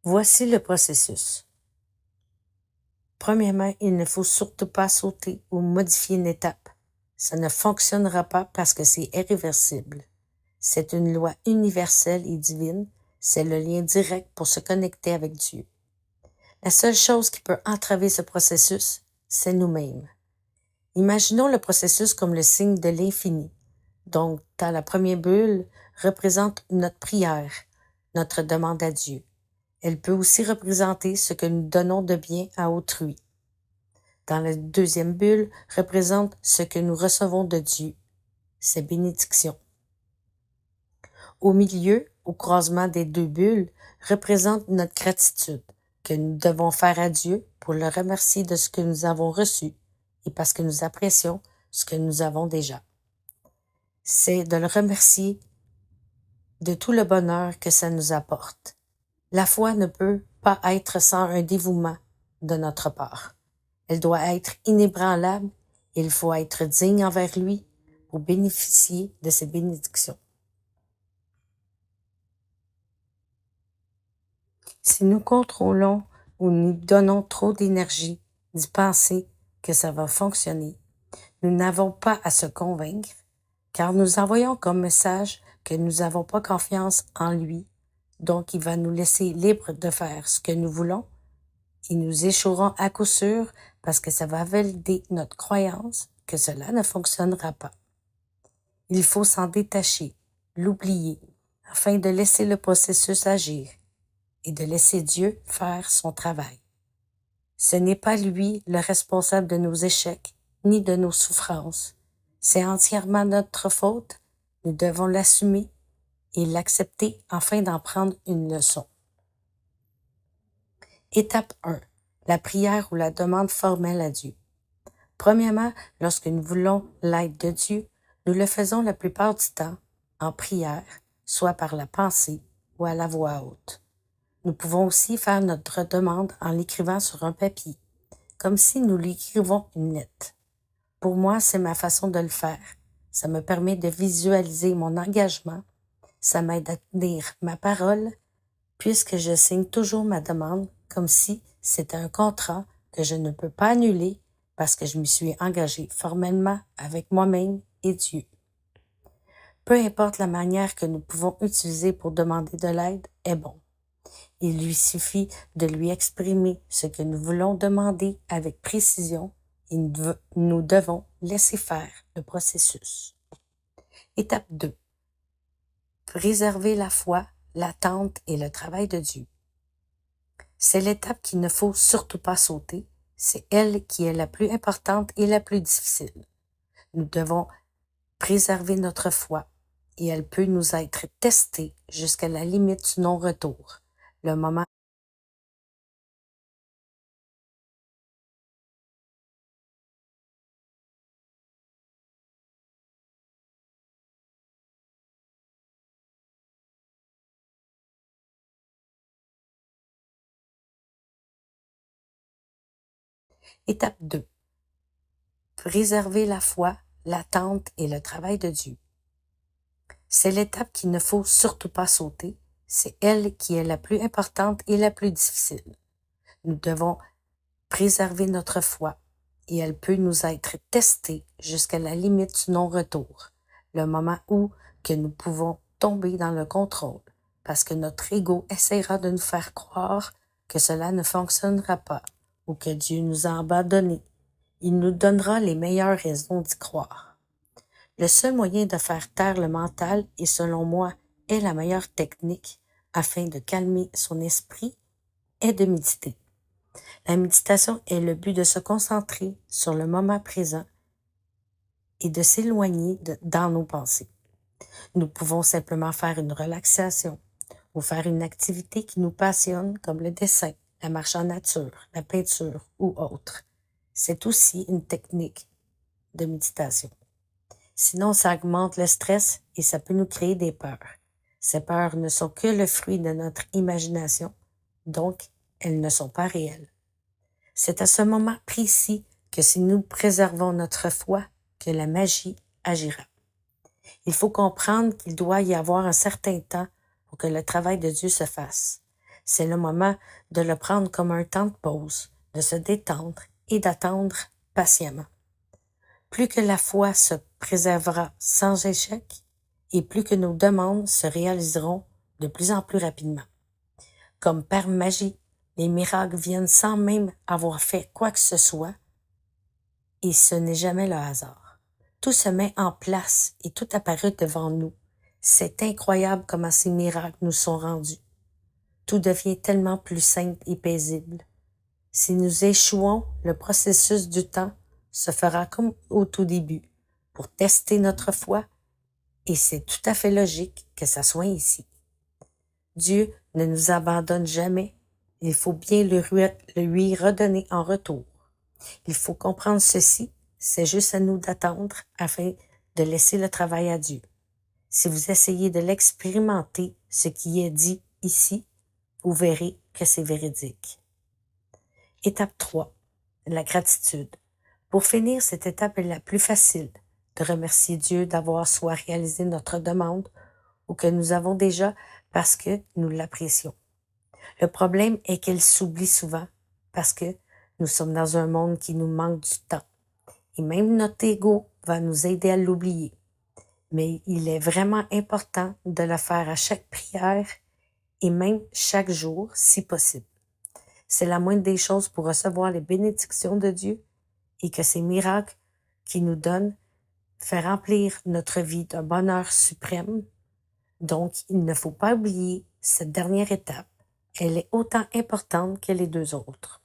Voici le processus. Premièrement, il ne faut surtout pas sauter ou modifier une étape. Ça ne fonctionnera pas parce que c'est irréversible. C'est une loi universelle et divine. C'est le lien direct pour se connecter avec Dieu. La seule chose qui peut entraver ce processus, c'est nous-mêmes. Imaginons le processus comme le signe de l'infini. Donc, dans la première bulle, représente notre prière, notre demande à Dieu. Elle peut aussi représenter ce que nous donnons de bien à autrui. Dans la deuxième bulle, représente ce que nous recevons de Dieu, ses bénédictions. Au milieu, au croisement des deux bulles, représente notre gratitude que nous devons faire à Dieu pour le remercier de ce que nous avons reçu et parce que nous apprécions ce que nous avons déjà. C'est de le remercier de tout le bonheur que ça nous apporte. La foi ne peut pas être sans un dévouement de notre part. Elle doit être inébranlable et il faut être digne envers lui pour bénéficier de ses bénédictions. Si nous contrôlons ou nous donnons trop d'énergie d'y penser que ça va fonctionner, nous n'avons pas à se convaincre, car nous envoyons comme message que nous n'avons pas confiance en lui, donc il va nous laisser libres de faire ce que nous voulons, et nous échouerons à coup sûr parce que ça va valider notre croyance que cela ne fonctionnera pas. Il faut s'en détacher, l'oublier, afin de laisser le processus agir et de laisser Dieu faire son travail. Ce n'est pas lui le responsable de nos échecs ni de nos souffrances. C'est entièrement notre faute. Nous devons l'assumer et l'accepter afin d'en prendre une leçon. Étape 1. La prière ou la demande formelle à Dieu. Premièrement, lorsque nous voulons l'aide de Dieu, nous le faisons la plupart du temps en prière, soit par la pensée ou à la voix haute. Nous pouvons aussi faire notre demande en l'écrivant sur un papier, comme si nous lui écrivons une lettre. Pour moi, c'est ma façon de le faire. Ça me permet de visualiser mon engagement. Ça m'aide à tenir ma parole, puisque je signe toujours ma demande comme si c'était un contrat que je ne peux pas annuler parce que je me suis engagé formellement avec moi-même et Dieu. Peu importe la manière que nous pouvons utiliser pour demander de l'aide est bon. Il lui suffit de lui exprimer ce que nous voulons demander avec précision et nous devons laisser faire le processus. Étape 2. Préserver la foi, l'attente et le travail de Dieu. C'est l'étape qu'il ne faut surtout pas sauter. C'est elle qui est la plus importante et la plus difficile. Nous devons préserver notre foi et elle peut nous être testée jusqu'à la limite du non-retour. Le moment Étape 2. Préserver la foi, l'attente et le travail de Dieu. C'est l'étape qu'il ne faut surtout pas sauter. C'est elle qui est la plus importante et la plus difficile. Nous devons préserver notre foi et elle peut nous être testée jusqu'à la limite du non-retour. Le moment où que nous pouvons tomber dans le contrôle parce que notre ego essaiera de nous faire croire que cela ne fonctionnera pas ou que Dieu nous a abandonnés. Il nous donnera les meilleures raisons d'y croire. Le seul moyen de faire taire le mental et selon moi est la meilleure technique afin de calmer son esprit est de méditer. La méditation est le but de se concentrer sur le moment présent et de s'éloigner dans nos pensées. Nous pouvons simplement faire une relaxation ou faire une activité qui nous passionne comme le dessin, la marche en nature, la peinture ou autre. C'est aussi une technique de méditation. Sinon, ça augmente le stress et ça peut nous créer des peurs. Ces peurs ne sont que le fruit de notre imagination, donc elles ne sont pas réelles. C'est à ce moment précis que si nous préservons notre foi, que la magie agira. Il faut comprendre qu'il doit y avoir un certain temps pour que le travail de Dieu se fasse. C'est le moment de le prendre comme un temps de pause, de se détendre et d'attendre patiemment. Plus que la foi se préservera sans échec, et plus que nos demandes se réaliseront de plus en plus rapidement. Comme par magie, les miracles viennent sans même avoir fait quoi que ce soit, et ce n'est jamais le hasard. Tout se met en place et tout apparaît devant nous. C'est incroyable comment ces miracles nous sont rendus. Tout devient tellement plus simple et paisible. Si nous échouons, le processus du temps se fera comme au tout début, pour tester notre foi, et c'est tout à fait logique que ça soit ici. Dieu ne nous abandonne jamais, il faut bien le lui redonner en retour. Il faut comprendre ceci, c'est juste à nous d'attendre afin de laisser le travail à Dieu. Si vous essayez de l'expérimenter, ce qui est dit ici, vous verrez que c'est véridique. Étape 3. La gratitude. Pour finir, cette étape est la plus facile, de remercier Dieu d'avoir soit réalisé notre demande ou que nous avons déjà parce que nous l'apprécions. Le problème est qu'elle s'oublie souvent parce que nous sommes dans un monde qui nous manque du temps. Et même notre ego va nous aider à l'oublier. Mais il est vraiment important de le faire à chaque prière et même chaque jour si possible. C'est la moindre des choses pour recevoir les bénédictions de Dieu et que ces miracles qu'il nous donne fait remplir notre vie d'un bonheur suprême. Donc, il ne faut pas oublier cette dernière étape. Elle est autant importante que les deux autres.